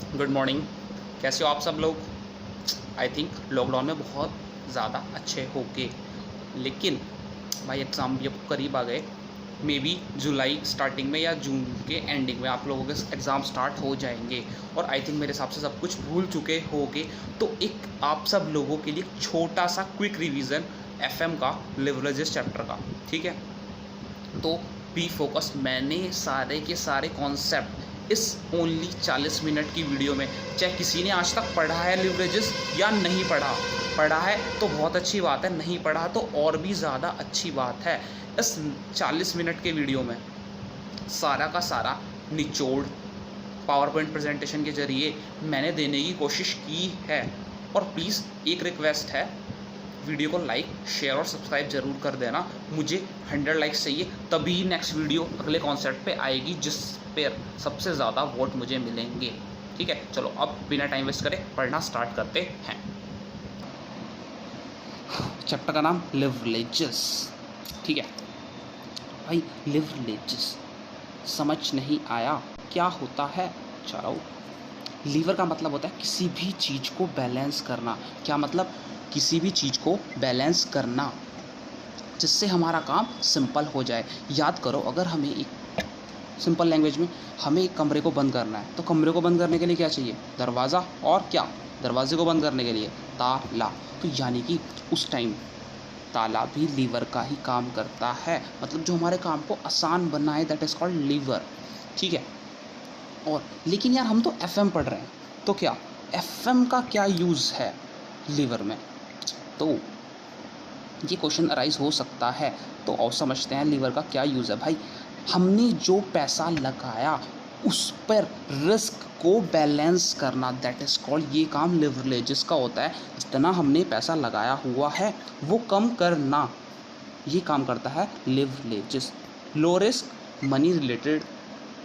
Good morning. कैसे हो आप सब लोग? आई थिंक लॉकडाउन में बहुत ज़्यादा अच्छे होगे, लेकिन भाई एग्ज़ाम भी अब करीब आ गए। मे बी जुलाई स्टार्टिंग में या जून के एंडिंग में आप लोगों के एग्ज़ाम स्टार्ट हो जाएंगे और आई थिंक मेरे हिसाब से सब कुछ भूल चुके होगे। तो एक आप सब लोगों के लिए छोटा सा क्विक रिवीजन एफएम का लिवरेजेस चैप्टर का, ठीक है? तो बी फोकस। मैंने सारे के सारे कॉन्सेप्ट इस ओनली 40 मिनट की वीडियो में, चाहे किसी ने आज तक पढ़ा है लिवरेजेस या नहीं पढ़ा, पढ़ा है तो बहुत अच्छी बात है, नहीं पढ़ा तो और भी ज़्यादा अच्छी बात है। इस 40 मिनट के वीडियो में सारा का सारा निचोड़ पावर पॉइंट प्रेजेंटेशन के ज़रिए मैंने देने की कोशिश की है। और प्लीज़ एक रिक्वेस्ट है, वीडियो को लाइक शेयर और सब्सक्राइब ज़रूर कर देना। मुझे 100 लाइक्स चाहिए, तभी नेक्स्ट वीडियो अगले कॉन्सेप्ट पे आएगी जिस पर सबसे ज़्यादा वोट मुझे मिलेंगे, ठीक है? चलो अब बिना टाइम वेस्ट करे पढ़ना स्टार्ट करते हैं। चैप्टर का नाम लिवरेजेस, ठीक है भाई? लिवरेजेस समझ नहीं आया क्या होता है? चलो, लीवर का मतलब होता है किसी भी चीज़ को बैलेंस करना। क्या मतलब? किसी भी चीज़ को बैलेंस करना जिससे हमारा काम सिंपल हो जाए। याद करो, अगर हमें एक सिंपल लैंग्वेज में हमें एक कमरे को बंद करना है तो कमरे को बंद करने के लिए क्या चाहिए? दरवाज़ा। और क्या? दरवाजे को बंद करने के लिए ताला। तो यानी कि उस टाइम ताला भी लीवर का ही काम करता है, मतलब जो हमारे काम को आसान बनाए, दैट इज़ कॉल्ड लीवर, ठीक है? और लेकिन यार हम तो एफएम पढ़ रहे हैं, तो क्या एफएम का क्या यूज़ है लीवर में? तो ये क्वेश्चन अराइज हो सकता है। तो और समझते हैं लीवर का क्या यूज़ है। भाई, हमने जो पैसा लगाया उस पर रिस्क को बैलेंस करना, दैट इज़ कॉल्ड, ये काम लिवरेजेस का होता है। जितना हमने पैसा लगाया हुआ है वो कम करना, ये काम करता है leverages. Low risk money related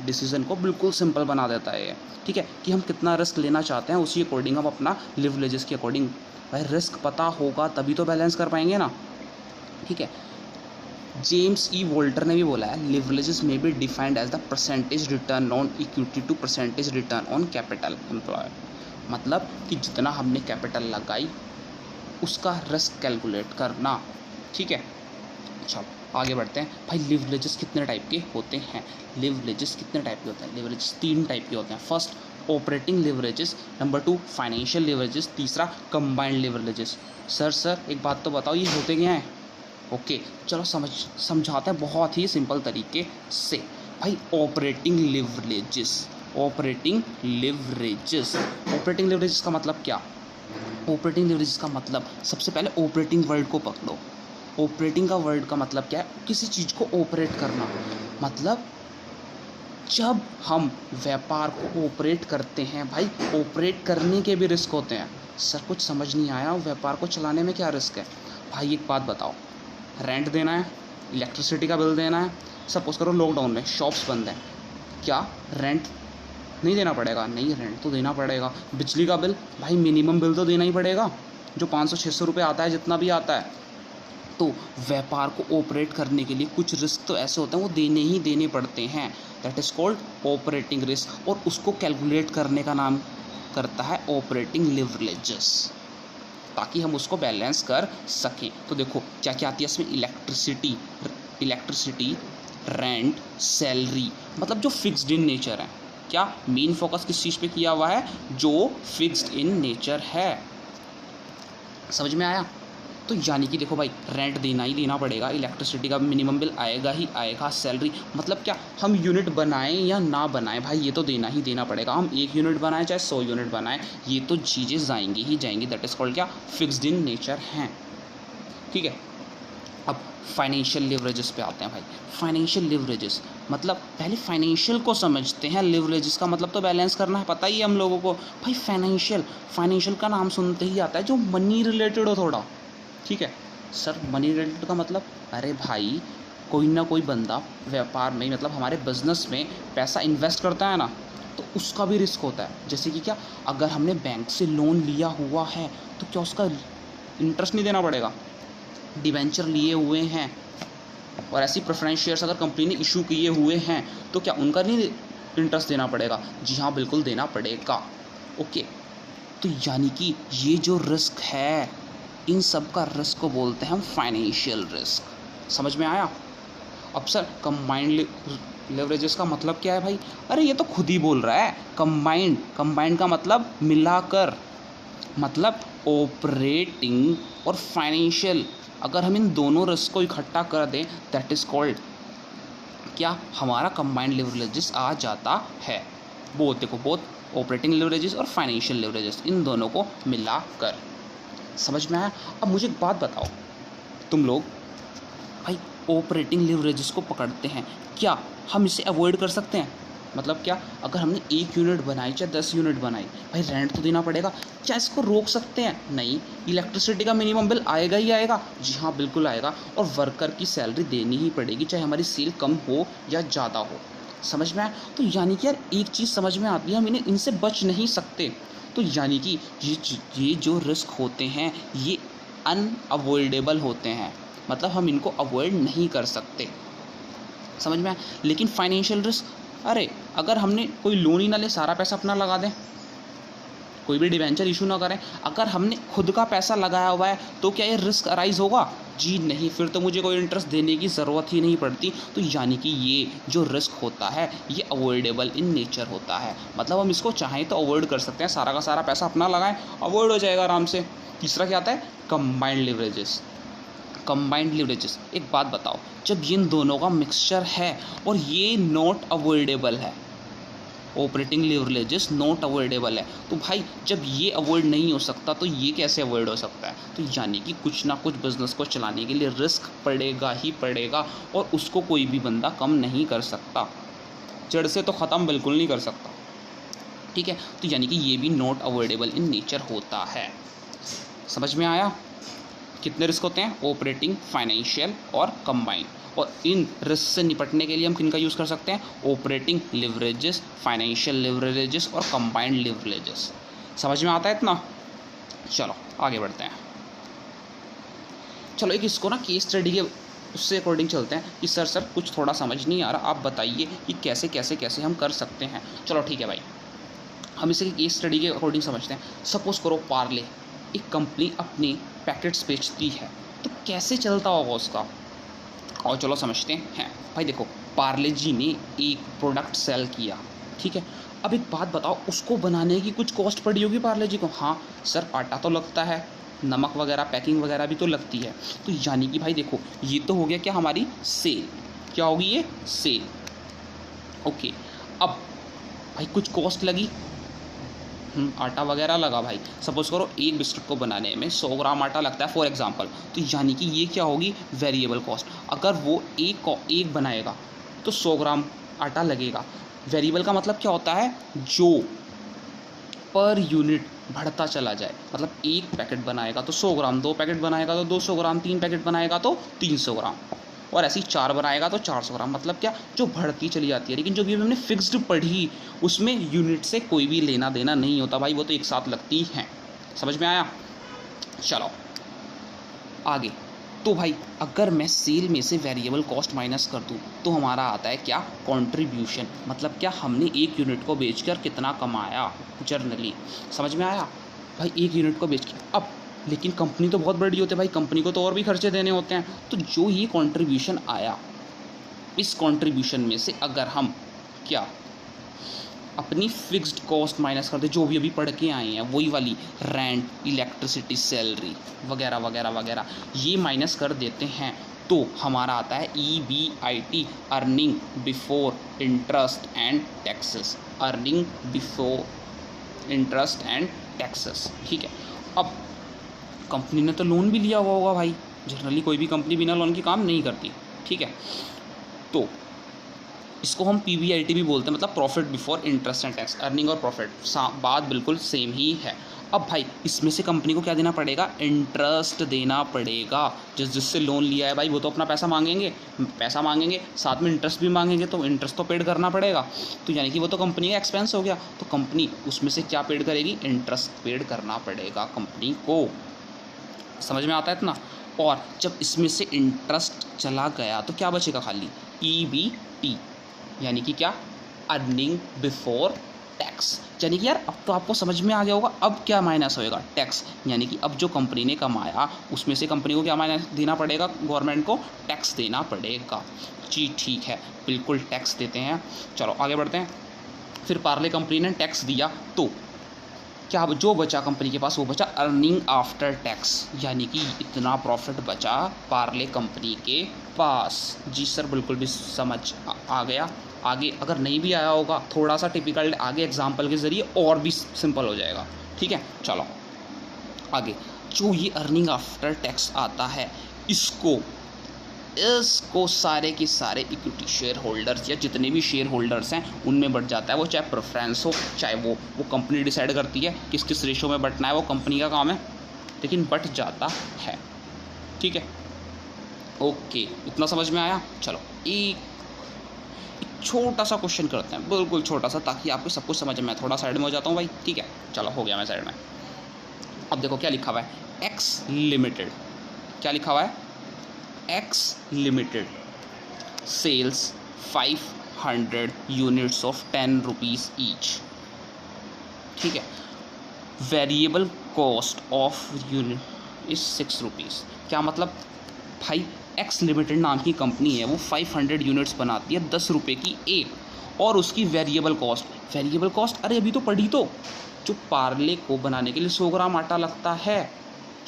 decision को बिल्कुल सिंपल बना देता है ये, ठीक है? कि हम कितना रिस्क लेना चाहते हैं उसी अकॉर्डिंग हम अपना लिवरेजेस के अकॉर्डिंग, भाई रिस्क पता होगा तभी तो बैलेंस कर पाएंगे ना, ठीक है? जेम्स ई वोल्टर ने भी बोला है, लिवरेजेस में be defined as the percentage return on equity to percentage return on capital employ. मतलब कि जितना हमने कैपिटल लगाई उसका रिस्क कैलकुलेट करना, ठीक है? चलो आगे बढ़ते हैं। भाई लिवरेजेस कितने टाइप के होते हैं? लिवरेजेस कितने टाइप के होते हैं? लिवरेजेस 3 टाइप के होते हैं। First operating leverages, number 2 financial leverages, तीसरा कंबाइंड लिवरेजेस। सर एक बात तो बताओ, ये होते क्या हैं? ओके, चलो समझाते हैं बहुत ही सिंपल तरीके से। भाई operating leverages, operating leverages, operating leverages का मतलब क्या? ऑपरेटिंग लिवरेजेस का मतलब, सबसे पहले ऑपरेटिंग वर्ड को पकड़ो। ऑपरेटिंग का वर्ड का मतलब क्या है? किसी चीज़ को ऑपरेट करना। मतलब जब हम व्यापार को ऑपरेट करते हैं, भाई ऑपरेट करने के भी रिस्क होते हैं। सर कुछ समझ नहीं आया, व्यापार को चलाने में क्या रिस्क है? भाई एक बात बताओ, रेंट देना है, इलेक्ट्रिसिटी का बिल देना है। सपोज करो लॉकडाउन में शॉप्स बंद हैं, क्या रेंट नहीं देना पड़ेगा? नहीं, रेंट तो देना पड़ेगा। बिजली का बिल, भाई मिनिमम बिल तो देना ही पड़ेगा, जो 500-600 रुपये आता है, जितना भी आता है। तो व्यापार को ऑपरेट करने के लिए कुछ रिस्क तो ऐसे होते हैं वो देने ही देने पड़ते हैं, that is called operating risk. और उसको कैलकुलेट करने का नाम करता है ऑपरेटिंग लिवरेजेस, ताकि हम उसको बैलेंस कर सकें। तो देखो क्या क्या आती है इसमें? इलेक्ट्रिसिटी, रेंट, सैलरी, मतलब जो फिक्स्ड इन नेचर है। क्या मेन फोकस किस चीज़ पे किया हुआ है? जो फिक्स्ड इन नेचर है। समझ में आया? तो यानी कि देखो भाई, रेंट देना ही देना पड़ेगा, इलेक्ट्रिसिटी का मिनिमम बिल आएगा ही आएगा, सैलरी, मतलब क्या हम यूनिट बनाएं या ना बनाएं, भाई ये तो देना ही देना पड़ेगा। हम 1 यूनिट बनाएं चाहे 100 यूनिट बनाएं, ये तो चीज़ें जाएंगी ही जाएंगी, दैट इज़ कॉल्ड क्या? फिक्स्ड इन नेचर हैं, ठीक है? अब फाइनेंशियल लिवरेजेस पे आते हैं। भाई फाइनेंशियल लिवरेजेस मतलब, पहले फाइनेंशियल को समझते हैं। लिवरेजेस का मतलब तो बैलेंस करना है, पता ही है हम लोगों को। भाई फाइनेंशियल का नाम सुनते ही आता है जो मनी रिलेटेड हो थोड़ा, ठीक है? सर मनी रिलेटेड का मतलब, अरे भाई कोई ना कोई बंदा व्यापार में, मतलब हमारे बिजनेस में पैसा इन्वेस्ट करता है ना, तो उसका भी रिस्क होता है। जैसे कि क्या, अगर हमने बैंक से लोन लिया हुआ है तो क्या उसका इंटरेस्ट नहीं देना पड़ेगा? डिबेंचर लिए हुए हैं और ऐसी प्रेफरेंस शेयर्स अगर कंपनी ने इशू किए हुए हैं तो क्या उनका नहीं इंटरेस्ट देना पड़ेगा? जी हाँ, बिल्कुल देना पड़ेगा। ओके, तो यानी कि ये जो रिस्क है, इन सब का रिस्क को बोलते हैं हम फाइनेंशियल रिस्क। समझ में आया? अब सर कंबाइंड लेवरेजेस का मतलब क्या है भाई? अरे ये तो खुद ही बोल रहा है, कंबाइंड। कंबाइंड का मतलब मिलाकर, मतलब ऑपरेटिंग और फाइनेंशियल। अगर हम इन दोनों रिस्क को इकट्ठा कर दें, दैट इज़ कॉल्ड क्या, हमारा कंबाइंड लेवरेजेस आ जाता है। बोथ देखो, बोथ ऑपरेटिंग लेवरेजेस और फाइनेंशियल लेवरेजेस, इन दोनों को मिलाकर। समझ में आया? अब मुझे एक बात बताओ, तुम लोग भाई ऑपरेटिंग लिवरेजेस को पकड़ते हैं, क्या हम इसे अवॉइड कर सकते हैं? मतलब क्या, अगर हमने 1 यूनिट बनाई चाहे 10 यूनिट बनाई, भाई रेंट तो देना पड़ेगा। क्या इसको रोक सकते हैं? नहीं। इलेक्ट्रिसिटी का मिनिमम बिल आएगा ही आएगा। जी हाँ, बिल्कुल आएगा। और वर्कर की सैलरी देनी ही पड़ेगी, चाहे हमारी सेल कम हो या ज़्यादा हो। समझ में आया? तो यानी कि यार एक चीज़ समझ में आती है, हम इन्हें इनसे बच नहीं सकते। तो यानी कि ये जो रिस्क होते हैं, ये अनअवॉइडेबल होते हैं, मतलब हम इनको अवॉइड नहीं कर सकते। समझ में आया? लेकिन फाइनेंशियल रिस्क, अरे अगर हमने कोई लोन ही ना ले, सारा पैसा अपना लगा दें, कोई भी डिवेंचर इशू ना करें, अगर हमने खुद का पैसा लगाया हुआ है, तो क्या ये रिस्क अराइज होगा? जी नहीं, फिर तो मुझे कोई इंटरेस्ट देने की ज़रूरत ही नहीं पड़ती। तो यानी कि ये जो रिस्क होता है, ये अवॉइडेबल इन नेचर होता है, मतलब हम इसको चाहें तो अवॉइड कर सकते हैं। सारा का सारा पैसा अपना लगाएं, अवॉइड हो जाएगा आराम से। तीसरा क्या आता है? Combined leverages. कंबाइंड लिवरेजेस, एक बात बताओ, जब इन दोनों का मिक्सचर है और ये नॉट अवॉइडेबल है, ऑपरेटिंग लिवरेजेस नॉट अवॉइडेबल है, तो भाई जब ये अवॉइड नहीं हो सकता, तो ये कैसे अवॉइड हो सकता है? तो यानी कि कुछ ना कुछ बिजनेस को चलाने के लिए रिस्क पड़ेगा ही पड़ेगा, और उसको कोई भी बंदा कम नहीं कर सकता, जड़ से तो ख़त्म बिल्कुल नहीं कर सकता। ठीक है? तो यानी कि ये भी नॉट अवॉइडेबल इन नेचर होता है। समझ में आया? कितने रिस्क होते हैं? ऑपरेटिंग, फाइनेंशियल और कंबाइंड। और इन रिस्क से निपटने के लिए हम किनका यूज़ कर सकते हैं? ऑपरेटिंग लिवरेजेस, फाइनेंशियल लिवरेजेस और कंबाइंड लिवरेजेस। समझ में आता है इतना? चलो आगे बढ़ते हैं। चलो एक इसको ना केस स्टडी के उससे अकॉर्डिंग चलते हैं कि सर कुछ थोड़ा समझ नहीं आ रहा, आप बताइए कि कैसे कैसे कैसे हम कर सकते हैं। चलो ठीक है भाई, हम इसे केस स्टडी के अकॉर्डिंग समझते हैं। सपोज़ करो पार्ले एक कंपनी अपनी पैकेट्स बेचती है, तो कैसे चलता होगा उसका, और चलो समझते हैं। भाई देखो, पार्ले जी ने एक प्रोडक्ट सेल किया, ठीक है। अब एक बात बताओ, उसको बनाने की कुछ कॉस्ट पड़ी होगी पार्ले जी को? हाँ सर, आटा तो लगता है, नमक वगैरह, पैकिंग वगैरह भी तो लगती है। तो यानी कि भाई देखो, ये तो हो गया क्या, हमारी सेल। क्या होगी ये? सेल। ओके, अब भाई कुछ कॉस्ट लगी, आटा वगैरह लगा। भाई सपोज़ करो एक बिस्किट को बनाने में 100 ग्राम आटा लगता है फॉर एग्जांपल, तो यानी कि ये क्या होगी? Variable cost. अगर वो एक बनाएगा तो 100 ग्राम आटा लगेगा। वेरिएबल का मतलब क्या होता है? जो पर यूनिट बढ़ता चला जाए, मतलब एक पैकेट बनाएगा तो 100 ग्राम, 2 पैकेट बनाएगा तो 200 ग्राम, 3 पैकेट बनाएगा तो 300 ग्राम, और ऐसे ही 4 बनाएगा तो 400 ग्राम। मतलब क्या? जो बढ़ती चली जाती है। लेकिन जो भी हमने फिक्स्ड पढ़ी, उसमें यूनिट से कोई भी लेना देना नहीं होता भाई, वो तो एक साथ लगती हैं। समझ में आया? चलो आगे। तो भाई अगर मैं सेल में से वेरिएबल कॉस्ट माइनस कर दूं, तो हमारा आता है क्या? कंट्रीब्यूशन। मतलब क्या, हमने एक यूनिट को बेचकर कितना कमाया जर्नली। समझ में आया? भाई एक यूनिट को बेच के, अब लेकिन कंपनी तो बहुत बड़ी होती है भाई, कंपनी को तो और भी खर्चे देने होते हैं। तो जो ये कंट्रीब्यूशन आया, इस कंट्रीब्यूशन में से अगर हम क्या अपनी फिक्स्ड कॉस्ट माइनस करते, जो भी अभी पढ़ के आए हैं, वही वाली रेंट, इलेक्ट्रिसिटी, सैलरी वगैरह वगैरह वगैरह, ये माइनस कर देते हैं, तो हमारा आता है EBIT, earning before interest and taxes. Earning before interest and taxes. ठीक है। अब कंपनी ने तो लोन भी लिया हुआ होगा भाई, जनरली कोई भी कंपनी बिना लोन के काम नहीं करती। ठीक है, तो इसको हम PBIT भी बोलते हैं, मतलब profit before interest and tax. Earning और प्रॉफिट बात बिल्कुल सेम ही है। अब भाई इसमें से कंपनी को क्या देना पड़ेगा? इंटरेस्ट देना पड़ेगा। जिससे लोन लिया है भाई, वो तो अपना पैसा मांगेंगे, साथ में इंटरेस्ट भी मांगेंगे, तो इंटरेस्ट तो पेड करना पड़ेगा। तो यानी कि वो तो कंपनी का एक्सपेंस हो गया, तो कंपनी उसमें से क्या पेड करेगी? इंटरेस्ट पेड करना पड़ेगा कंपनी को। समझ में आता है इतना? और जब इसमें से इंटरेस्ट चला गया, तो क्या बचेगा? खाली EBT, यानी कि क्या? Earning before tax. यानी कि यार अब तो आपको समझ में आ गया होगा अब क्या माइनस होएगा, टैक्स। यानी कि अब जो कंपनी ने कमाया उसमें से कंपनी को क्या माइनस देना पड़ेगा, गवर्नमेंट को टैक्स देना पड़ेगा। जी ठीक है, बिल्कुल टैक्स देते हैं। चलो आगे बढ़ते हैं। फिर पार्ले कंपनी ने टैक्स दिया तो क्या जो बचा कंपनी के पास वो बचा अर्निंग आफ्टर टैक्स, यानी कि इतना प्रॉफिट बचा पार्ले कंपनी के पास। जी सर बिल्कुल भी समझ आ गया। आगे अगर नहीं भी आया होगा थोड़ा सा टिपिकल आगे एग्जांपल के ज़रिए और भी सिंपल हो जाएगा। ठीक है चलो आगे। जो ये अर्निंग आफ्टर टैक्स आता है इसको सारे के सारे इक्विटी शेयर होल्डर्स या जितने भी शेयर होल्डर्स हैं उनमें बढ़ जाता है। वो चाहे प्रेफरेंस हो चाहे वो कंपनी डिसाइड करती है किस किस रेशो में बंटना है, वो कंपनी का काम है, लेकिन बट जाता है। ठीक है ओके, इतना समझ में आया। चलो एक छोटा सा क्वेश्चन करते हैं, बिल्कुल छोटा सा, ताकि आपको सब कुछ समझ में। थोड़ा साइड में हो जाता हूँ भाई। ठीक है चलो हो गया मैं साइड में। अब देखो क्या लिखा हुआ है, एक्स लिमिटेड। क्या लिखा हुआ है, X limited sales 500 units of 10 rupees each. ठीक है, variable cost of unit is 6 rupees. क्या मतलब भाई, एक्स लिमिटेड नाम की कंपनी है, वो 500 यूनिट्स बनाती है 10 रुपये की एक, और उसकी वेरिएबल कॉस्ट अरे अभी तो पढ़ी तो, जो पार्ले को बनाने के लिए 100 ग्राम आटा लगता है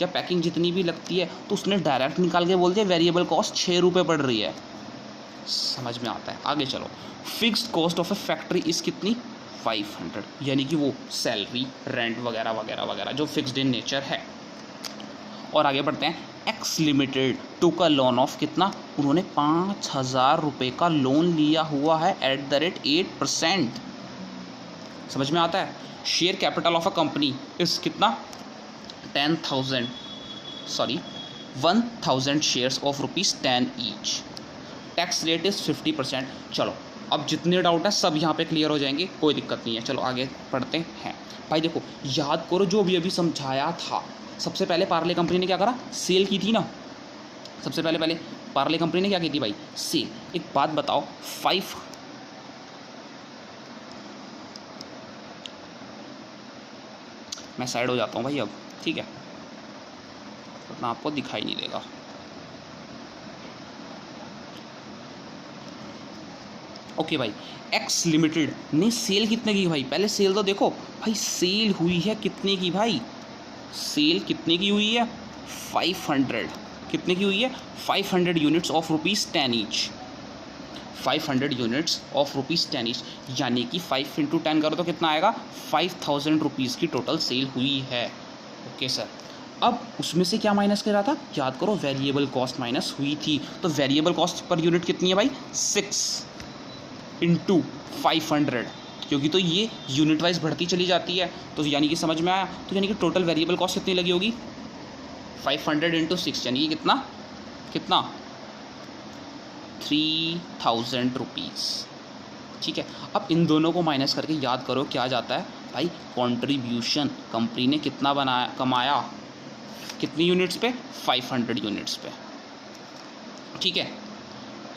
या पैकिंग जितनी भी लगती है, तो उसने डायरेक्ट निकाल के बोल दिया वेरिएबल कॉस्ट 6 रुपये पड़ रही है। समझ में आता है। आगे चलो, fixed cost of A factory इस कितनी 500, यानी कि वो सैलरी रेंट वगैरह वगैरह वगैरह जो फिक्स्ड इन नेचर है। और आगे बढ़ते हैं, एक्स लिमिटेड टू का लोन ऑफ कितना, उन्होंने 5000 रुपये का लोन लिया हुआ है एट द रेट 8%। समझ में आता है। Share capital of a company इस कितना 1000 shares of ₹10 each. Tax rate is 50%। चलो अब जितने डाउट है सब यहाँ पे क्लियर हो जाएंगे, कोई दिक्कत नहीं है। चलो आगे पढ़ते हैं। भाई देखो याद करो जो भी अभी समझाया था। सबसे पहले पार्ले कंपनी ने क्या करा, सेल की थी ना। सबसे पहले पार्ले कंपनी ने क्या की थी भाई, सेल। एक बात बताओ, मैं साइड हो जाता हूँ भाई अब। ठीक है, वरना आपको दिखाई नहीं देगा। ओके भाई, एक्स लिमिटेड ने सेल कितने की भाई, पहले सेल तो देखो भाई, सेल हुई है कितने की भाई, सेल कितने की हुई है 500। कितने की हुई है 500 units of ₹10 each. 500 units of ₹10 each, यानी कि 5 × 10 करो तो कितना आएगा 5000 रुपीज़ की टोटल सेल हुई है। ओके सर, अब उसमें से क्या माइनस कर रहा था, याद करो वेरिएबल कॉस्ट माइनस हुई थी। तो वेरिएबल कॉस्ट पर यूनिट कितनी है भाई 6 × 500, क्योंकि तो ये यूनिट वाइज बढ़ती चली जाती है। तो यानी कि समझ में आया। तो यानी कि टोटल वेरिएबल कॉस्ट कितनी लगी होगी 500 × 6, यानी कि कितना 3000 रुपीज़। ठीक है, अब इन दोनों को माइनस करके याद करो क्या आ जाता है भाई, कंट्रीब्यूशन कंपनी ने कितना कमाया, कितनी यूनिट्स पे 500 यूनिट्स पे। ठीक है,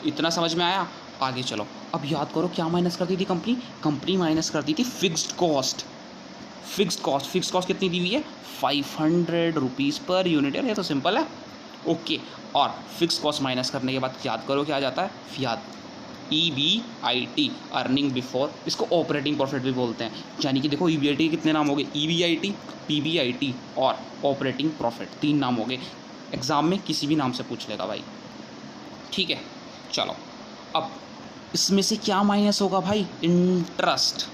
इतना समझ में आया। आगे चलो, अब याद करो क्या माइनस करती थी कंपनी माइनस करती थी फिक्स्ड कॉस्ट कितनी दी हुई है 500 रुपीज़ पर यूनिट। यार ये तो सिंपल है। ओके, और फिक्स कॉस्ट माइनस करने के बाद याद करो क्या आ जाता है, याद EBIT अर्निंग बिफोर, इसको ऑपरेटिंग प्रॉफिट भी बोलते हैं। यानी कि देखो EBIT के कितने नाम हो गए, EBIT, PBIT और ऑपरेटिंग प्रॉफिट, 3 नाम हो गए। एग्जाम में किसी भी नाम से पूछ लेगा भाई। ठीक है चलो, अब इसमें से क्या माइनस होगा भाई, इंटरेस्ट।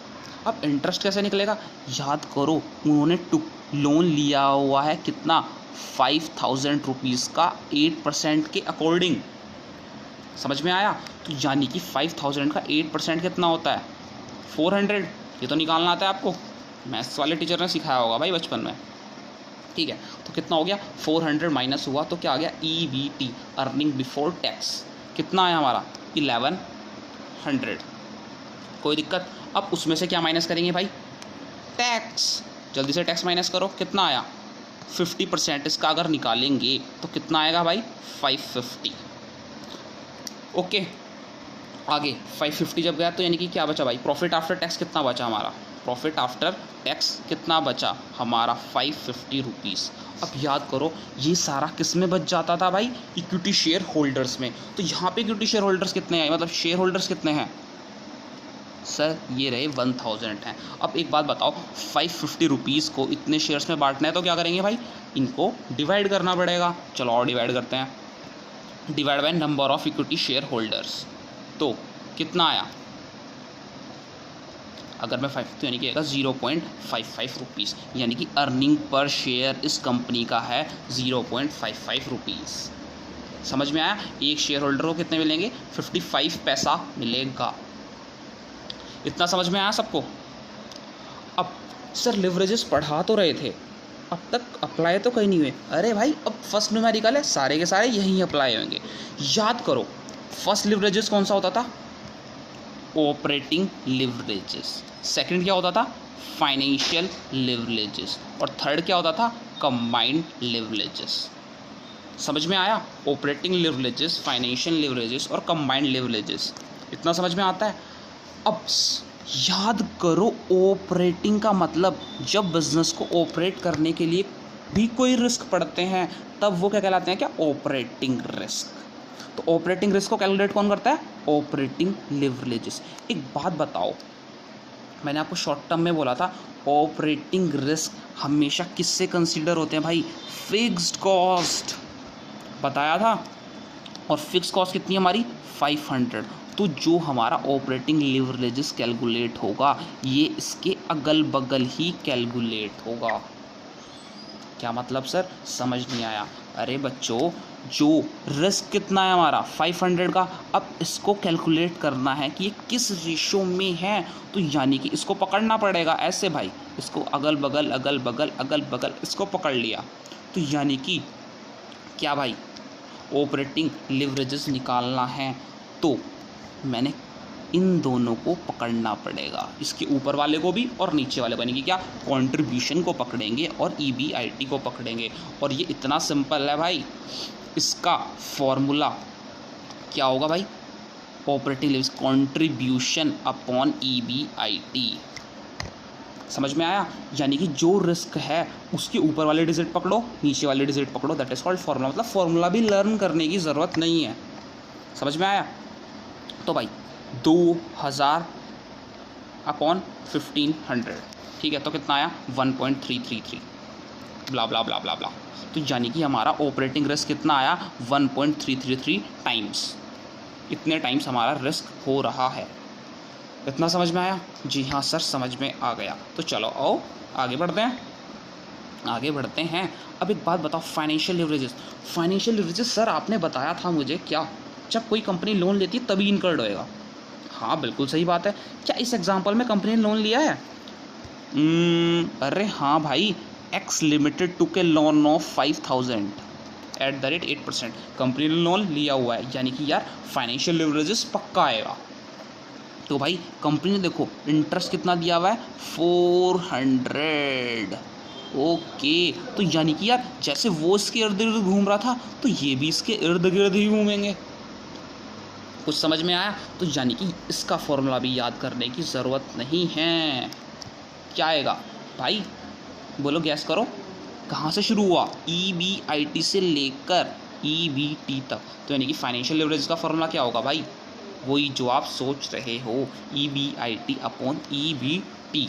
अब इंटरेस्ट कैसे निकलेगा, याद करो उन्होंने लोन लिया हुआ है कितना 5000 रुपीज़ का 8% के अकॉर्डिंग। समझ में आया। तो यानी कि 5000 का 8% कितना होता है 400। ये तो निकालना आता है आपको, मैथ्स वाले टीचर ने सिखाया होगा भाई बचपन में। ठीक है, तो कितना हो गया 400 माइनस हुआ तो क्या आ गया EBT अर्निंग बिफोर टैक्स। कितना आया हमारा 1100। कोई दिक्कत। अब उसमें से क्या माइनस करेंगे भाई, टैक्स। जल्दी से टैक्स माइनस करो, कितना आया 50% इसका अगर निकालेंगे तो कितना आएगा भाई 550। ओके, आगे 550 जब गया तो यानी कि क्या बचा भाई, प्रॉफिट आफ्टर टैक्स कितना बचा हमारा, प्रॉफिट आफ्टर टैक्स कितना बचा हमारा 550 रुपीज़। अब याद करो ये सारा किस में बच जाता था भाई, इक्विटी शेयर होल्डर्स में। तो यहाँ पे इक्विटी शेयर होल्डर्स कितने हैं, मतलब शेयर होल्डर्स कितने हैं सर, ये रहे 1000 हैं। अब एक बात बताओ, 550 रुपीज़ को इतने शेयर्स में बांटना है तो क्या करेंगे भाई, इनको डिवाइड करना पड़ेगा। चलो और डिवाइड करते हैं, divide by number of equity share holders. तो कितना आया, अगर मैं 5 तो यानी कि आएगा 0.55 रुपीज़, यानी कि अर्निंग पर शेयर इस कंपनी का है 0.55 रुपीज़। समझ में आया, एक शेयर होल्डर को कितने मिलेंगे, 55 पैसा मिलेगा। इतना समझ में आया सबको। अब सर लिवरेजेस पढ़ा तो रहे थे, अब तक अप्लाई तो कहीं नहीं हुए। अरे भाई अब फर्स्ट न्यूमेरिकल है, सारे के सारे यहीं अप्लाई होंगे। याद करो फर्स्ट लिवरेजेस कौन सा होता था, ऑपरेटिंग लिवरेजेस। सेकंड क्या होता था, फाइनेंशियल लिवरेजेस। और थर्ड क्या होता था, कंबाइंड लिवरेजेस। समझ में आया, ऑपरेटिंग लिवरेजेस, फाइनेंशियल लिवरेजेस और कंबाइंड लिवरेजेस। इतना समझ में आता है। अब याद करो ऑपरेटिंग का मतलब, जब बिजनेस को ऑपरेट करने के लिए भी कोई रिस्क पड़ते हैं तब वो क्या कहलाते हैं, क्या, ऑपरेटिंग रिस्क। तो ऑपरेटिंग रिस्क को कैलकुलेट कौन करता है, ऑपरेटिंग लिवरेजेस। एक बात बताओ, मैंने आपको शॉर्ट टर्म में बोला था ऑपरेटिंग रिस्क हमेशा किससे कंसीडर होते हैं भाई, फिक्स्ड कॉस्ट बताया था। और फिक्स कॉस्ट कितनी है हमारी 500। तो जो हमारा ऑपरेटिंग लिवरेजेस कैलकुलेट होगा ये इसके अगल बगल ही कैलकुलेट होगा। क्या मतलब सर, समझ नहीं आया। अरे बच्चों जो रिस्क कितना है हमारा 500 का, अब इसको कैलकुलेट करना है कि ये किस रेशो में है। तो यानी कि इसको पकड़ना पड़ेगा ऐसे भाई, इसको अगल बगल अगल बगल अगल बगल इसको पकड़ लिया। तो यानी कि क्या भाई, ऑपरेटिंग लिवरेजेस निकालना है तो मैंने इन दोनों को पकड़ना पड़ेगा, इसके ऊपर वाले को भी और नीचे वाले को, यानी कि क्या, कंट्रीब्यूशन को पकड़ेंगे और EBIT को पकड़ेंगे। और ये इतना सिंपल है भाई, इसका फॉर्मूला क्या होगा भाई, operating leverage contribution upon EBIT। समझ में आया, यानी कि जो रिस्क है उसके ऊपर वाले डिजिट पकड़ो नीचे वाले डिजिट पकड़ो, दैट इज कॉल्ड फॉर्मूला। मतलब फॉर्मूला भी लर्न करने की ज़रूरत नहीं है। समझ में आया। तो भाई 2000 अपॉन 1500, ठीक है, तो कितना आया 1.333 ब्ला ब्ला ब्ला ब्ला ब्ला। तो यानी कि हमारा ऑपरेटिंग रिस्क कितना आया 1.333 टाइम्स, इतने टाइम्स हमारा रिस्क हो रहा है। इतना समझ में आया, जी हाँ सर समझ में आ गया। तो चलो आओ आगे बढ़ते हैं, आगे बढ़ते हैं। अब एक बात बताओ, financial leverages. Financial leverages sir आपने बताया था मुझे, क्या, जब कोई कंपनी लोन लेती है तभी इनकर्ड होएगा। हाँ बिल्कुल सही बात है। क्या इस एग्जांपल में कंपनी ने लोन लिया है, अरे हाँ भाई, एक्स लिमिटेड टू के लोन ऑफ 5000 @ 8%, कंपनी ने लोन लिया हुआ है, यानी कि यार फाइनेंशियल लिवरेजेस पक्का आएगा। तो भाई कंपनी ने देखो इंटरेस्ट कितना दिया हुआ है 400, ओके। तो यानी कि यार जैसे वो इसके इर्द गिर्द घूम रहा था तो ये भी इसके इर्द गिर्द ही घूमेंगे। कुछ समझ में आया। तो यानी कि इसका फॉर्मूला भी याद करने की ज़रूरत नहीं है। क्या आएगा भाई, बोलो गैस करो, कहाँ से शुरू हुआ, EBIT से लेकर EBT तक। तो यानी कि फाइनेंशियल लिवरेज का फॉर्मूला क्या होगा भाई, वही जो आप सोच रहे हो, EBIT अपॉन EBT।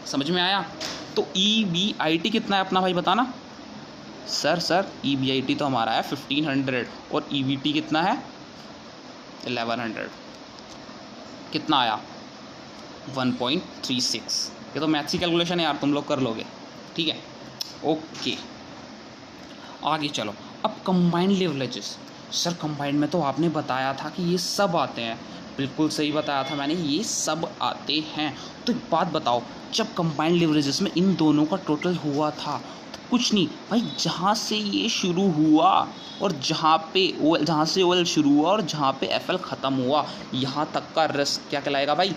समझ में आया। तो EBIT कितना है अपना भाई बताना। सर EBIT तो हमारा है 1500 और EBT कितना है 1100। कितना आया 1.36। ये तो मैथ्स की कैलकुलेशन है यार, तुम लोग कर लोगे, ठीक है, ओके। आगे चलो, अब कंबाइंड लिवरेजेस। सर कंबाइंड में तो आपने बताया था कि ये सब आते हैं, बिल्कुल सही बताया था मैंने, ये सब आते हैं। तो एक बात बताओ, जब कंबाइंड लिवरेजेस में इन दोनों का टोटल हुआ था तो कुछ नहीं भाई, जहाँ से ये शुरू हुआ और जहाँ से OL शुरू हुआ और जहाँ पे FL ख़त्म हुआ, यहाँ तक का रिस्क क्या कहलाएगा भाई,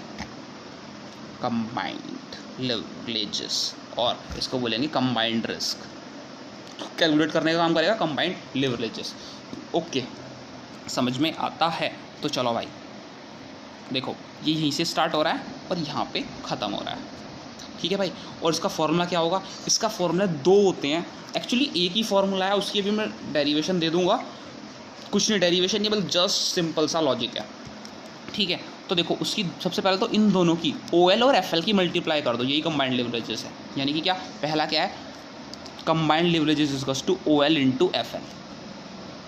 कंबाइंड लिवरेजेस, और इसको बोलेंगे कंबाइंड रिस्क। कैलकुलेट करने का काम करेगा कंबाइंड लिवरेजेस, ओके, समझ में आता है। तो चलो भाई देखो, ये यहीं से स्टार्ट हो रहा है और यहाँ पे ख़त्म हो रहा है, ठीक है भाई। और इसका फॉर्मूला क्या होगा? इसका फॉर्मूला 2 होते हैं, एक्चुअली एक ही फॉर्मूला है, उसकी भी मैं डेरिवेशन दे दूंगा। कुछ नहीं डेरिवेशन नहीं, बल्कि जस्ट सिंपल सा लॉजिक है, ठीक है। तो देखो उसकी सबसे पहले तो इन दोनों की OL और FL की मल्टीप्लाई कर दो, यही कंबाइंड लिवरेजेस है। यानी कि क्या, पहला क्या है, combined leverages equals to OL into FL,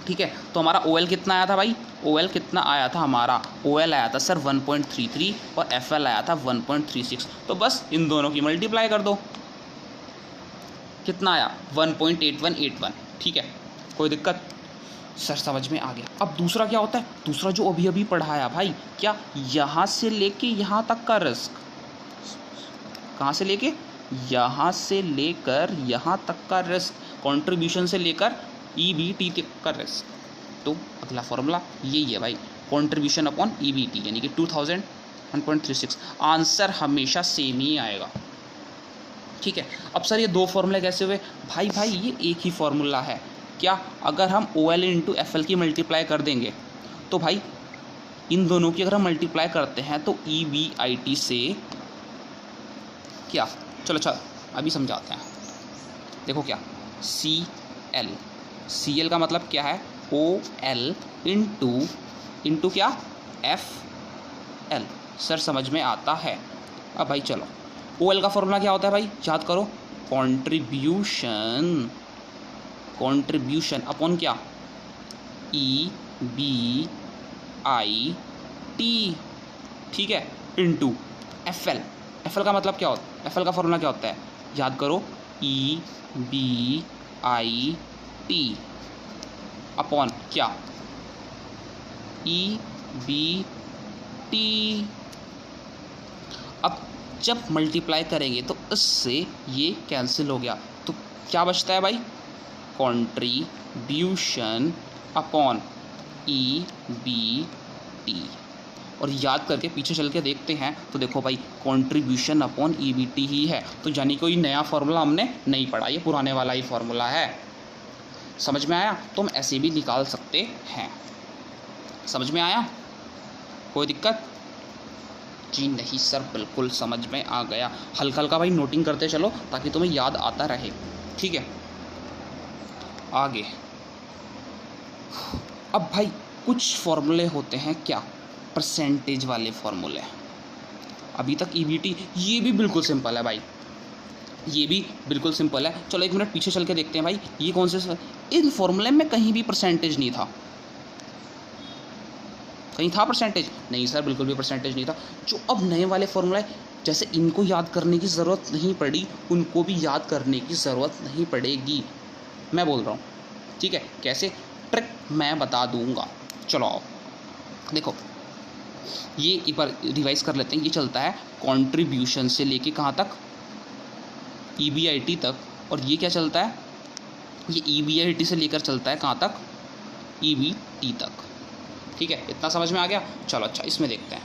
ठीक है। तो हमारा OL कितना आया था भाई? OL कितना आया था हमारा? OL आया था सर 1.33 और FL आया था 1.36। तो बस इन दोनों की मल्टीप्लाई कर दो, कितना आया? 1.8181, ठीक है, कोई दिक्कत? सर समझ में आ गया। अब दूसरा क्या होता है? दूसरा जो अभी अभी पढ़ाया भाई, क्या, यहाँ से लेके यहाँ तक का रिस्क, कहाँ से लेके, यहाँ से लेकर यहाँ तक का रिस्क, कंट्रीब्यूशन से लेकर EBT तक का रिस्क। तो अगला फॉर्मूला यही है भाई, कंट्रीब्यूशन अपॉन EBT, यानी कि 2000 1.36। आंसर हमेशा सेम ही आएगा, ठीक है। अब सर ये दो फॉर्मूले कैसे हुए? भाई ये एक ही फॉर्मूला है। क्या, अगर हम OL इंटू FL की मल्टीप्लाई कर देंगे तो भाई इन दोनों की अगर हम मल्टीप्लाई करते हैं तो EBIT से क्या, चलो अभी समझाते हैं। देखो क्या, CL का मतलब क्या है? OL इंटू क्या, FL। सर समझ में आता है। अब भाई चलो, OL का फॉर्मूला क्या होता है भाई? याद करो, कॉन्ट्रीब्यूशन अपॉन क्या, EBIT, ठीक है, इंटू FL का मतलब क्या होता है? FL का फॉर्मूला क्या होता है? याद करो, EBIT अपॉन क्या, EBT। अब जब मल्टीप्लाई करेंगे तो इससे ये कैंसिल हो गया, तो क्या बचता है भाई? Contribution upon EBT। और याद करके पीछे चल के देखते हैं तो देखो भाई, कंट्रीब्यूशन अपॉन EBT ही है, तो यानी कोई नया फार्मूला हमने नहीं पढ़ा, ये पुराने वाला ही फार्मूला है। समझ में आया? तो हम ऐसे भी निकाल सकते हैं। समझ में आया? कोई दिक्कत? जी नहीं सर, बिल्कुल समझ में आ गया। हल्का हल्का भाई नोटिंग करते चलो ताकि तुम्हें याद आता रहे, ठीक है। आगे अब भाई कुछ फॉर्मूले होते हैं क्या, परसेंटेज वाले फॉर्मूले। अभी तक EBT, ये भी बिल्कुल सिंपल है भाई, ये भी बिल्कुल सिंपल है। चलो एक मिनट पीछे चल के देखते हैं भाई, ये कौन से, इन फॉर्मूले में कहीं भी परसेंटेज नहीं था, कहीं था परसेंटेज? नहीं सर, बिल्कुल भी परसेंटेज नहीं था। जो अब नए वाले फॉर्मूला है, जैसे इनको याद करने की ज़रूरत नहीं पड़ी, उनको भी याद करने की ज़रूरत नहीं पड़ेगी, मैं बोल रहा हूँ, ठीक है। कैसे, ट्रिक मैं बता दूंगा। चलो आओ देखो, ये एक बार रिवाइज कर लेते हैं। ये चलता है कंट्रीब्यूशन से लेके कहाँ तक, EBIT तक। और ये क्या चलता है? ये EBIT से लेकर चलता है कहाँ तक, EBT तक, ठीक है। इतना समझ में आ गया? चलो अच्छा, इसमें देखते हैं,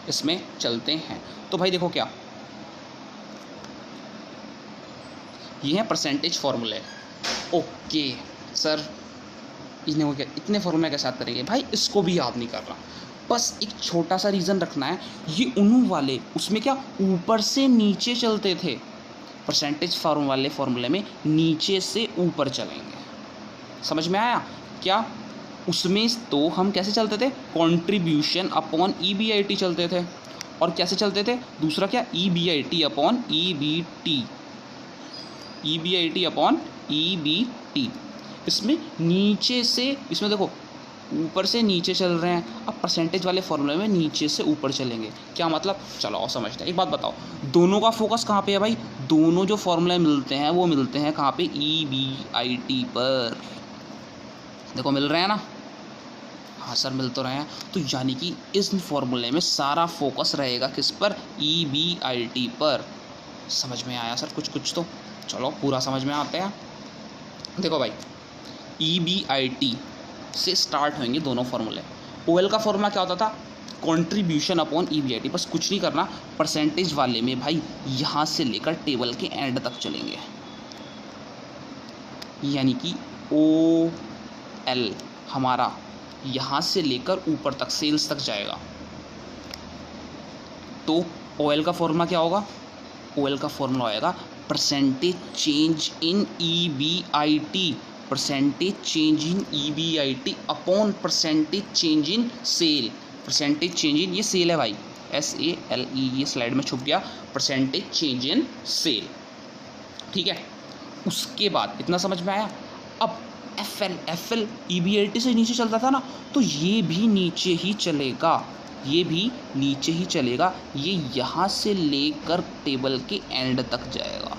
इसमें चलते हैं। तो भाई देखो क्या, ये है परसेंटेज फॉर्मूले। ओके सर, इतने फॉर्मूले कैसे याद करेंगे भाई? इसको भी याद नहीं करना, बस एक छोटा सा रीज़न रखना है। ये उन्हों वाले उसमें क्या, ऊपर से नीचे चलते थे, परसेंटेज फॉर्म वाले फॉर्मूले में नीचे से ऊपर चलेंगे। समझ में आया क्या? उसमें तो हम कैसे चलते थे, कंट्रीब्यूशन अपॉन EBIT चलते थे। और कैसे चलते थे? दूसरा क्या, EBIT upon EBT, EBIT upon EBT। इसमें नीचे से, इसमें देखो ऊपर से नीचे चल रहे हैं, अब परसेंटेज वाले फॉर्मूले में नीचे से ऊपर चलेंगे। क्या मतलब? चलो आओ समझते हैं। एक बात बताओ, दोनों का फोकस कहाँ पे है भाई? दोनों जो फॉर्मूले मिलते हैं वो मिलते हैं कहाँ पे, EBIT पर। देखो मिल रहे हैं ना? हाँ सर मिल तो रहे हैं। तो यानी कि इस फॉर्मूले में सारा फोकस रहेगा किस पर, EBIT पर। समझ में आया सर कुछ तो? चलो पूरा समझ में आते हैं। देखो भाई, EBIT से स्टार्ट होंगे दोनों फॉर्मूले। OL का फॉर्मूला क्या होता था, कंट्रीब्यूशन अपॉन EBIT। बस कुछ नहीं करना, परसेंटेज वाले में भाई यहाँ से लेकर टेबल के एंड तक चलेंगे, यानी कि OL हमारा यहाँ से लेकर ऊपर तक सेल्स तक जाएगा। तो ओएल का फॉर्मूला क्या होगा? ओएल का फॉर्मूला आएगा percentage change in EBIT, percentage change in EBIT upon percentage change in sale. Percentage change in, ये सेल है भाई, SALE, ये स्लाइड में छुप गया, परसेंटेज चेंज इन सेल। ठीक है, उसके बाद इतना समझ में आया। अब FL EBIT से नीचे चलता था ना, तो ये भी नीचे ही चलेगा, ये भी नीचे ही चलेगा, ये यहाँ से लेकर टेबल के एंड तक जाएगा।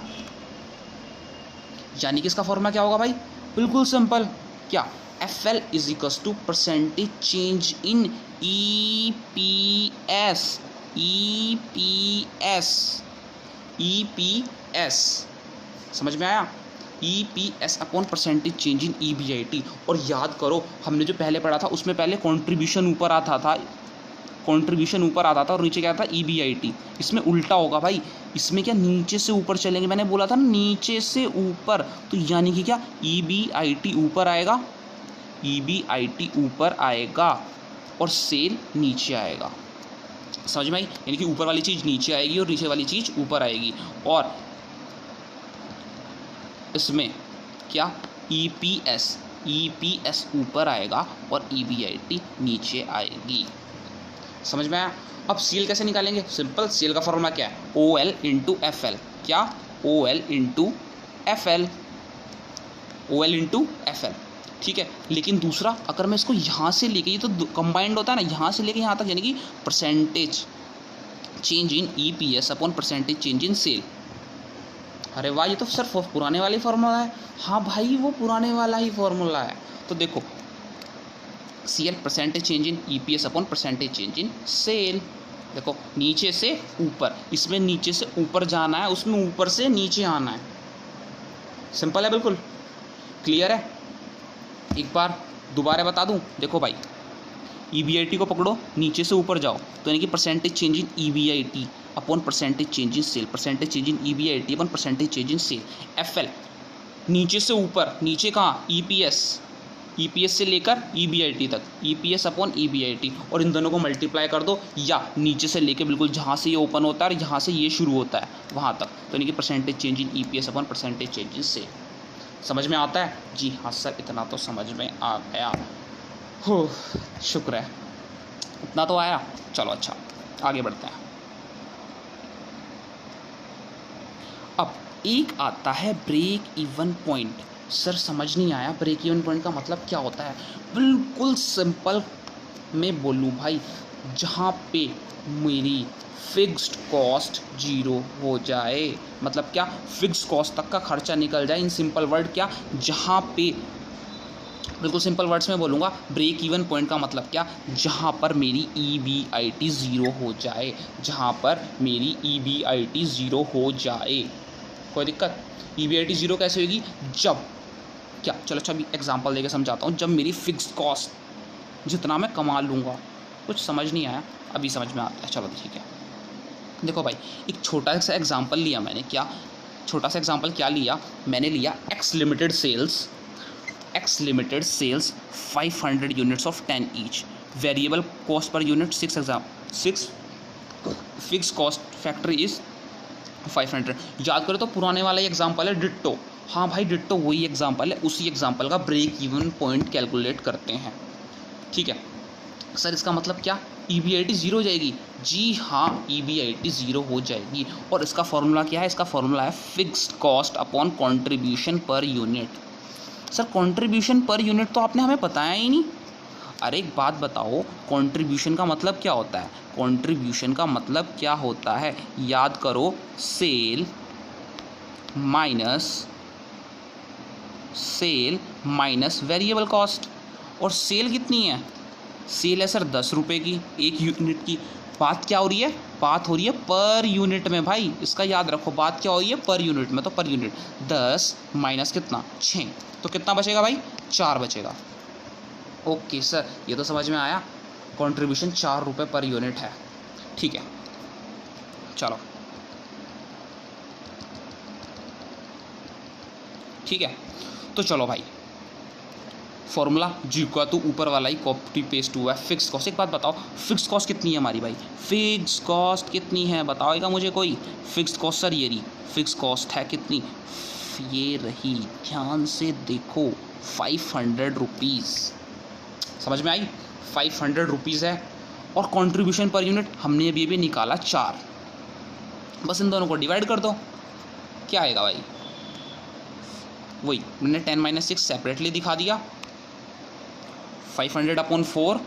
यानी कि इसका फॉर्मूला क्या होगा भाई? बिल्कुल सिंपल, क्या? FL is equals to percentage change in EPS। समझ में आया? EPS upon percentage change in EBIT। और याद करो, हमने जो पहले पढ़ा था उसमें पहले कंट्रीब्यूशन ऊपर आता था, कंट्रीब्यूशन ऊपर आता था और नीचे क्या था? EBIT। इसमें उल्टा होगा भाई, इसमें क्या नीचे से ऊपर चलेंगे, मैंने बोला था ना नीचे से ऊपर, तो यानी कि क्या? EBIT ऊपर आएगा, EBIT ऊपर आएगा और सेल नीचे आएगा। समझ में आई? यानी कि ऊपर वाली चीज़ नीचे आएगी और नीचे वाली चीज़ ऊपर आएगी। और इसमें क्या? EPS ऊपर आएगा और EBIT नीचे आएगी। समझ में आया? अब सेल कैसे निकालेंगे? सिंपल, सेल का फॉर्मूला क्या है? OL into FL। क्या? OL into FL, OL into FL। ठीक है, लेकिन दूसरा, अगर मैं इसको यहाँ से लेके, ये तो कंबाइंड होता है ना, यहाँ से लेके यहाँ तक, यानी कि percentage change in EPS upon percentage change in sale. अरे वाह, ये तो सिर्फ पुराने वाली फार्मूला है। हाँ भाई, वो पुराने वाला ही फार्मूला है। तो देखो, CL percentage change in EPS upon percentage change in sale. देखो, नीचे से ऊपर, इसमें नीचे से ऊपर जाना है, उसमें ऊपर से नीचे आना है। सिंपल है, बिल्कुल क्लियर है। एक बार दोबारा बता दूं, देखो भाई, EBIT को पकड़ो, नीचे से ऊपर जाओ, तो यानी कि percentage change in EBIT upon percentage change in sale, percentage change in EBIT upon percentage change in sale. FL नीचे से ऊपर, नीचे कहाँ? EPS से लेकर EBIT तक, EPS अपॉन EBIT, और इन दोनों को मल्टीप्लाई कर दो, या नीचे से लेके बिल्कुल जहाँ से ये ओपन होता है और यहाँ से ये शुरू होता है वहाँ तक, तो यानी कि percentage change in EPS upon percentage change in sale. समझ में आता है? जी हाँ सर, इतना तो समझ में आ गया। हो, शुक्र है, इतना तो आया। चलो अच्छा, आगे बढ़ते हैं। अब एक आता है ब्रेक इवन पॉइंट। सर समझ नहीं आया, ब्रेक इवन पॉइंट का मतलब क्या होता है? बिल्कुल सिंपल मैं बोलूँ भाई, जहाँ पे मेरी फिक्स्ड कॉस्ट जीरो हो जाए, मतलब क्या? फिक्स कॉस्ट तक का खर्चा निकल जाए। इन सिंपल वर्ड क्या? जहाँ पे, बिल्कुल सिंपल वर्ड्स में बोलूँगा, ब्रेक इवन पॉइंट का मतलब क्या? जहाँ पर मेरी EBIT ज़ीरो हो जाए, जहाँ पर मेरी EBIT ज़ीरो हो जाए। कोई दिक्कत? EBIT ज़ीरो कैसे होगी? जब क्या, चलो अच्छा अभी एग्जांपल देके समझाता हूँ। जब मेरी फिक्स्ड कॉस्ट जितना मैं कमा लूँगा, कुछ समझ नहीं आया, अभी समझ में आता है। चलो ठीक है, देखो भाई, एक छोटा सा एग्जांपल लिया मैंने। क्या छोटा सा एग्जांपल क्या लिया? मैंने लिया X limited sales 500 units of 10 each, variable cost per unit 6, fix cost factor is 500। याद करो तो पुराने वाला ही एग्जांपल है, डिट्टो। हाँ भाई, डिट्टो वही एग्जांपल है, उसी एग्जांपल का ब्रेक इवन पॉइंट कैलकुलेट करते हैं। ठीक है सर, इसका मतलब क्या? EBIT ज़ीरो हो जाएगी? जी हाँ, EBIT ज़ीरो हो जाएगी। और इसका फॉर्मूला क्या है? इसका फॉर्मूला है fixed cost upon contribution per unit. Sir contribution per unit तो आपने हमें बताया ही नहीं। अरे एक बात बताओ, कंट्रीब्यूशन का मतलब क्या होता है? कंट्रीब्यूशन का मतलब क्या होता है? याद करो, सेल माइनस वेरिएबल कॉस्ट। और सेल कितनी है? सेल है सर 10 रुपये की, एक यूनिट की। बात क्या हो रही है? बात हो रही है पर यूनिट में भाई, इसका याद रखो, बात क्या हो रही है? पर यूनिट में। तो पर यूनिट 10 माइनस कितना? 6, तो कितना बचेगा भाई? 4 बचेगा। ओके सर, ये तो समझ में आया, कंट्रीब्यूशन 4 रुपये पर यूनिट है। ठीक है, चलो ठीक है, तो चलो भाई, फॉर्मूला जी का तो ऊपर वाला ही कॉपी पेस्ट हुआ है। फिक्स कॉस्ट, एक बात बताओ फिक्स कॉस्ट कितनी है हमारी भाई, फिक्स कॉस्ट कितनी है बताओगा मुझे कोई। फिक्स कॉस्ट सर ये रही, फिक्स कॉस्ट है कितनी, ये रही, ध्यान से देखो 500 रुपीज़। समझ में आई, 500 रुपीज़ है। और कंट्रीब्यूशन पर यूनिट हमने अभी निकाला 4, बस इन दोनों को डिवाइड कर दो, क्या आएगा भाई, वही मैंने 10 - 6 सेपरेटली दिखा दिया, 500 अपॉन 4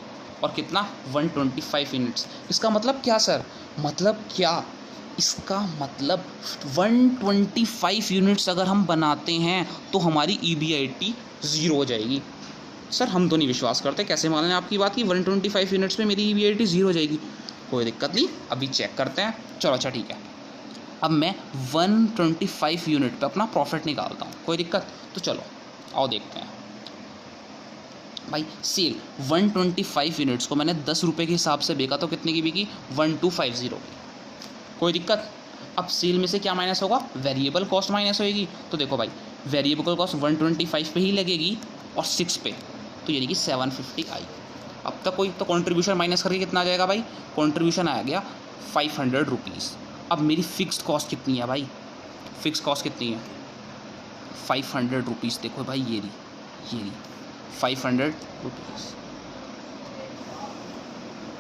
और कितना 125 यूनिट्स। इसका मतलब क्या सर, मतलब क्या, इसका मतलब 125 यूनिट्स अगर हम बनाते हैं तो हमारी EBIT 0 हो जाएगी। सर हम तो नहीं विश्वास करते, कैसे मान लें आपकी बात की 125 यूनिट्स में मेरी EBIT 0 हो जाएगी। कोई दिक्कत नहीं, अभी चेक करते हैं। चलो अच्छा ठीक है, अब मैं 125 यूनिट पे अपना प्रॉफिट निकालता हूँ, कोई दिक्कत, तो चलो आओ देखते हैं भाई। सेल 125 यूनिट्स को मैंने 10 रुपये के हिसाब से बेचा तो कितने की बिकी, 1250 की, कोई दिक्कत। अब सेल में से क्या माइनस होगा, वेरिएबल कॉस्ट माइनस होएगी। तो देखो भाई वेरिएबल कॉस्ट 125 पे ही लगेगी और 6 पे, तो यानी कि 750 आई। अब तक कोई तो कंट्रीब्यूशन माइनस करके कितना आ जाएगा भाई, कंट्रीब्यूशन आ गया 500 रुपीज़। अब मेरी फिक्स्ड कॉस्ट कितनी है भाई, फिक्स कॉस्ट कितनी है 500 रुपीज़। देखो भाई ये रही 500 रुपीज़।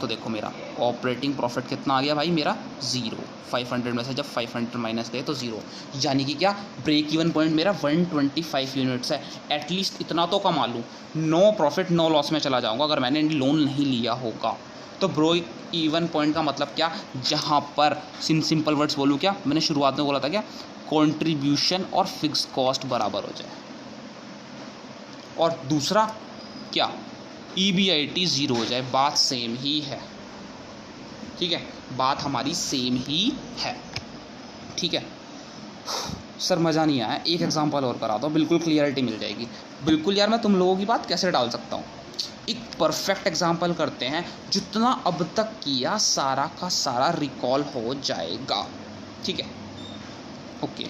तो देखो मेरा ऑपरेटिंग प्रॉफिट कितना आ गया भाई, मेरा 0। 500 में से जब 500 माइनस गए तो 0, यानी कि क्या, ब्रेक इवन पॉइंट मेरा 125 यूनिट्स है। एटलीस्ट इतना तो कमा लूँ, नो प्रॉफिट नो लॉस में चला जाऊँगा अगर मैंने लोन नहीं लिया होगा। तो ब्रेक इवन पॉइंट का मतलब क्या, जहाँ पर सिंपल वर्ड्स बोलूँ क्या, मैंने शुरुआत में बोला था क्या, कॉन्ट्रीब्यूशन और फिक्स कॉस्ट बराबर हो जाए, और दूसरा क्या, EBIT 0 हो जाए। बात सेम ही है, ठीक है, बात हमारी सेम ही है, ठीक है। सर मज़ा नहीं आया, एक एग्जांपल और करा दो, बिल्कुल क्लियरिटी मिल जाएगी। बिल्कुल यार, मैं तुम लोगों की बात कैसे डाल सकता हूँ। एक परफेक्ट एग्जांपल करते हैं, जितना अब तक किया सारा का सारा रिकॉल हो जाएगा, ठीक है, ओके।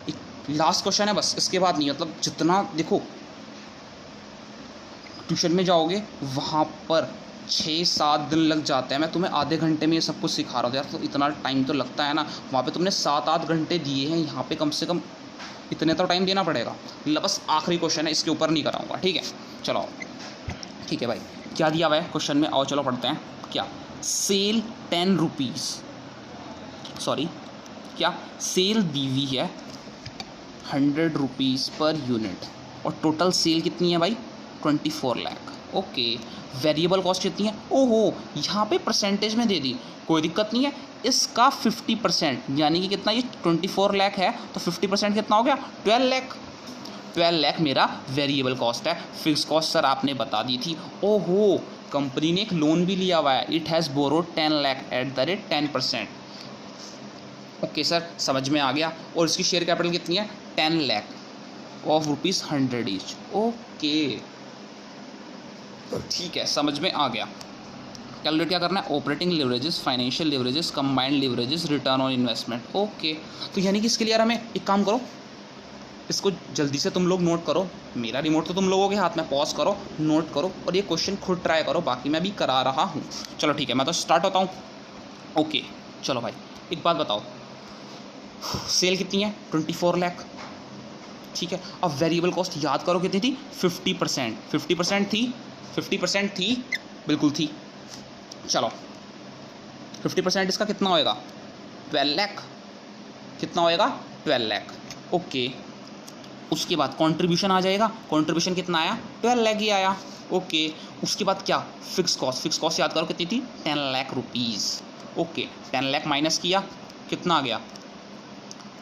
एक लास्ट क्वेश्चन है बस, इसके बाद नहीं, मतलब जितना देखो ट्यूशन में जाओगे वहाँ पर 6-7 दिन लग जाते हैं। मैं तुम्हें आधे घंटे में ये सब कुछ सिखा रहा हूँ यार, तो इतना टाइम तो लगता है ना, वहाँ पे तुमने 7-8 घंटे दिए हैं, यहाँ पे कम से कम इतने तो टाइम देना पड़ेगा। बस आखिरी क्वेश्चन है, इसके ऊपर नहीं कराऊंगा, ठीक है। चलो ठीक है भाई, क्या दिया हुआ है क्वेश्चन में, आओ चलो पढ़ते हैं। क्या, सेल 10 रुपीज़, सॉरी क्या, सेल दी हुई है 100 रुपीज़ पर यूनिट, और टोटल सेल कितनी है भाई, 24 लाख, ओके। वेरिएबल कॉस्ट कितनी है, ओहो यहाँ पे परसेंटेज में दे दी, कोई दिक्कत नहीं है। इसका 50%, यानी कि कितना, ये 24 लाख है तो 50% कितना हो गया, 12 लाख। 12 लाख मेरा वेरिएबल कॉस्ट है। फिक्स कॉस्ट सर आपने बता दी थी, ओहो कंपनी ने एक लोन भी लिया हुआ है, it has borrowed 10 lakh at the rate 10%, okay sir समझ में आ गया। और इसकी शेयर कैपिटल कितनी है, 10 लाख ऑफ ₹100 ईच, ओके ठीक है, समझ में आ गया। कैलकुलेट क्या करना है, operating leverages, financial leverages, combined leverages, return on investment, okay. तो यानी कि इसके लिए यार हमें एक काम करो, इसको जल्दी से तुम लोग नोट करो, मेरा रिमोट तो तुम लोगों के हाथ में, पॉज करो, नोट करो, और ये क्वेश्चन खुद ट्राई करो, बाकी मैं भी करा रहा हूँ। चलो ठीक है, मैं तो स्टार्ट होता हूँ, ओके। चलो भाई एक बात बताओ, सेल कितनी है, 24 लाख, ठीक है। अब वेरिएबल कॉस्ट याद करो कितनी थी, 50%, 50% थी, बिल्कुल थी। चलो 50% इसका कितना होएगा, 12 लाख, कितना होएगा, 12 लाख, ओके। उसके बाद कंट्रीब्यूशन आ जाएगा, कंट्रीब्यूशन कितना आया, 12 लाख ही आया, ओके। उसके बाद क्या, फिक्स कॉस्ट याद करो कितनी थी, 10 lakh rupees, okay. 10 lakh minus किया, कितना आ गया,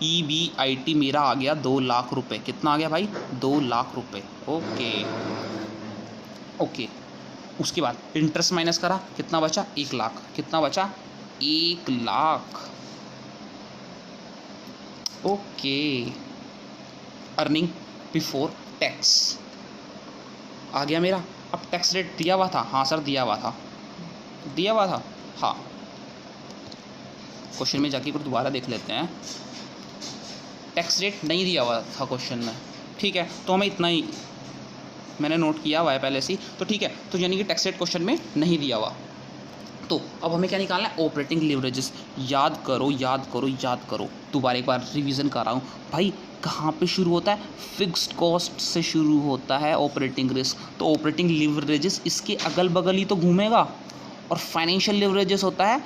EBIT मेरा आ गया 2 लाख रुपए, कितना आ गया भाई, 2 लाख रुपए, ओके ओके। उसके बाद इंटरेस्ट माइनस करा, कितना बचा, 1 लाख, कितना बचा, 1 lakh, okay. Earning before tax आ गया मेरा। अब टैक्स रेट दिया हुआ था, हाँ सर दिया हुआ था, हाँ। क्वेश्चन में जाके फिर दोबारा देख लेते हैं, टैक्स रेट नहीं दिया हुआ था क्वेश्चन में, ठीक है, तो हमें इतना ही मैंने नोट किया हुआ है पहले से ही, तो ठीक है, तो यानी कि टेक्स्ट क्वेश्चन में नहीं दिया हुआ। तो अब हमें क्या निकालना है, ऑपरेटिंग लिवरेजेस। याद करो याद करो याद करो, दोबारा एक बार रिवीजन कर रहा हूँ भाई। कहाँ पे शुरू होता है, फिक्स्ड कॉस्ट से शुरू होता है ऑपरेटिंग रिस्क, तो ऑपरेटिंग लिवरेजेस इसके अगल बगल ही तो घूमेगा। और फाइनेंशियल लिवरेजेस होता है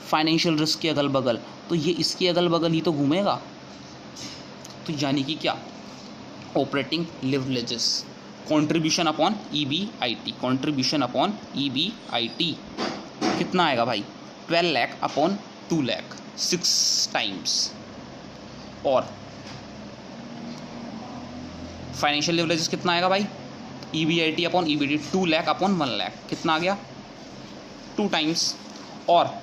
फाइनेंशियल रिस्क के अगल बगल, तो ये इसके अगल बगल ही तो घूमेगा। तो यानी कि क्या, operating leverages contribution upon EBIT, contribution upon EBIT कितना आएगा भाई, 12 लाख अपॉन 2 लाख, 6 टाइम्स। और फाइनेंशियल लिवरेजेस कितना आएगा भाई, EBIT upon EBIT 2 lakh upon 1 lakh, कितना आ गया, 2 टाइम्स। और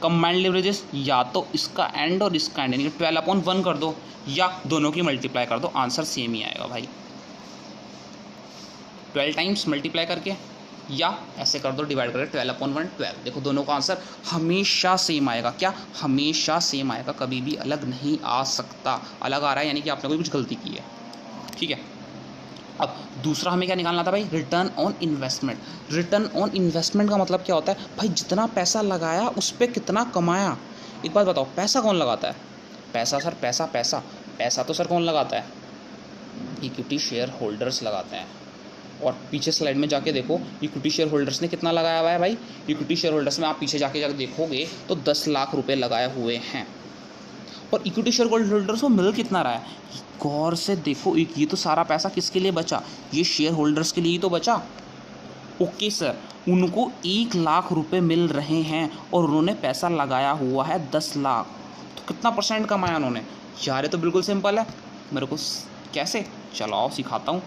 कंबाइंड लिवरेजेस या तो इसका एंड और इसका एंड, यानी कि 12 अपॉन 1 कर दो या दोनों की मल्टीप्लाई कर दो, आंसर सेम ही आएगा भाई। 12 टाइम्स मल्टीप्लाई करके या ऐसे कर दो डिवाइड करके 12 अपॉन 1 12, देखो दोनों का आंसर हमेशा सेम आएगा। क्या, हमेशा सेम आएगा, कभी भी अलग नहीं आ सकता। अलग आ रहा है यानी कि आपने कोई कुछ गलती की है, ठीक है। अब दूसरा हमें क्या निकालना था भाई, return on investment. Return on investment का मतलब क्या होता है भाई, जितना पैसा लगाया उस पर कितना कमाया। एक बात बताओ, पैसा कौन लगाता है, पैसा सर, पैसा पैसा पैसा तो सर कौन लगाता है, इक्विटी शेयर होल्डर्स लगाते हैं। और पीछे स्लाइड में जाके देखो इक्विटी शेयर होल्डर्स ने कितना लगाया हुआ है भाई, इक्विटी शेयर होल्डर्स में आप पीछे जाके देखोगे तो 10 लाख रुपए लगाए हुए हैं। और इक्विटी शेयर होल्डर्स को मिल कितना रहा है, गौर से देखो, ये तो सारा पैसा किसके लिए बचा, ये शेयर होल्डर्स के लिए ही तो बचा। ओके सर, उनको 1 लाख रुपए मिल रहे हैं और उन्होंने पैसा लगाया हुआ है 10 लाख, तो कितना परसेंट कमाया उन्होंने यार, ये तो बिल्कुल सिंपल है। मेरे को कैसे, चलो आओ सिखाता हूँ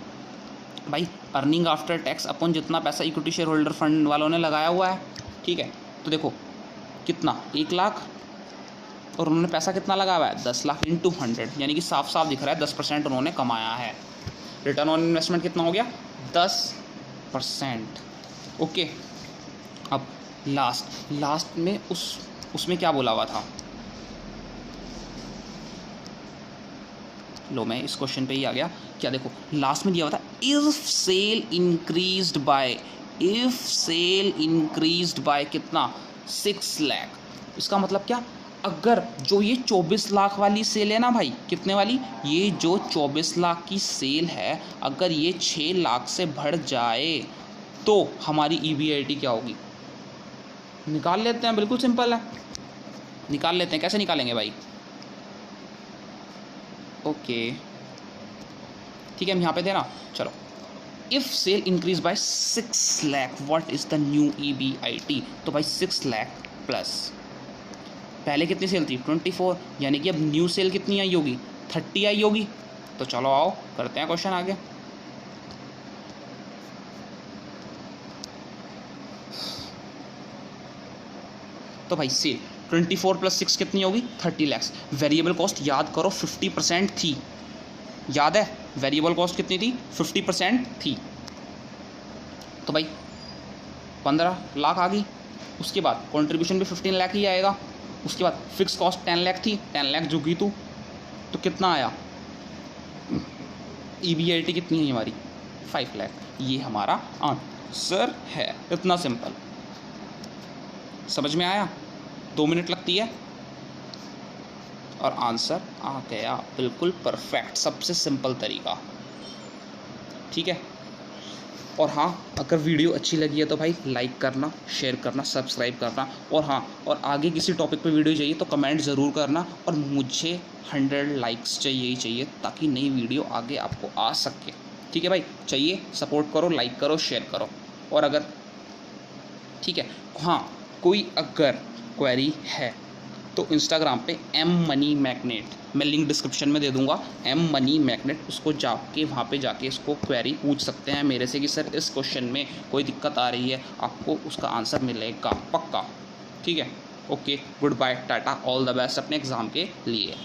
भाई। अर्निंग आफ्टर टैक्स अपन जितना पैसा इक्विटी शेयर होल्डर फंड वालों ने लगाया हुआ है, ठीक है, तो देखो कितना, 1 लाख, और उन्होंने पैसा कितना लगाया हुआ है, 10 लाख इंटू 100, यानी कि साफ साफ दिख रहा है 10% उन्होंने कमाया है। रिटर्न ऑन इन्वेस्टमेंट कितना हो गया, 10%। ओके, अब लास्ट में उसमें क्या बोला हुआ था, लो मैं इस क्वेश्चन पे ही आ गया। क्या देखो लास्ट में दिया हुआ था, इफ सेल इंक्रीज्ड बाय कितना, 6 लाख। इसका मतलब क्या, अगर जो ये 24 लाख वाली सेल है ना भाई, कितने वाली, ये जो 24 लाख की सेल है, अगर ये 6 लाख से बढ़ जाए तो हमारी EBIT क्या होगी, निकाल लेते हैं, बिल्कुल सिंपल है, निकाल लेते हैं। कैसे निकालेंगे भाई, ओके ठीक है, हम यहाँ पे थे ना, चलो। If sale increase by 6 lakh, what is the new EBIT, तो भाई 6 लाख प्लस पहले कितनी सेल थी, 24, यानी कि अब न्यू सेल कितनी आई होगी, 30 आई होगी। तो चलो आओ करते हैं क्वेश्चन आगे। तो भाई सेल 24 प्लस 6 कितनी होगी, 30 लैक्स। वेरिएबल कॉस्ट याद करो 50% थी, याद है वेरिएबल कॉस्ट कितनी थी, 50% थी। तो भाई 15 लाख आ गई, उसके बाद कंट्रीब्यूशन भी 15 लाख ही आएगा, उसके बाद फिक्स कॉस्ट 10 लाख थी, 10 लाख जुगी तो कितना आया, EBIT कितनी है हमारी, 5 लाख। ये हमारा आंसर है, इतना सिंपल। समझ में आया, 2 मिनट लगती है और आंसर आ गया, बिल्कुल परफेक्ट, सबसे सिंपल तरीका, ठीक है। और हाँ, अगर वीडियो अच्छी लगी है तो भाई लाइक करना, शेयर करना, सब्सक्राइब करना, और हाँ, और आगे किसी टॉपिक पे वीडियो चाहिए तो कमेंट ज़रूर करना। और मुझे 100 लाइक्स चाहिए ही चाहिए, ताकि नई वीडियो आगे आपको आ सके, ठीक है भाई। चाहिए, सपोर्ट करो, लाइक करो, शेयर करो। और अगर ठीक है, हाँ, कोई अगर क्वेरी है तो इंस्टाग्राम पे M-Money-Magnet, मैं लिंक डिस्क्रिप्शन में दे दूंगा, M-Money-Magnet, उसको जाके वहाँ पे जाके इसको क्वेरी पूछ सकते हैं मेरे से कि सर इस क्वेश्चन में कोई दिक्कत आ रही है, आपको उसका आंसर मिलेगा पक्का, ठीक है। Okay, good bye, tata, all the best अपने एग्ज़ाम के लिए।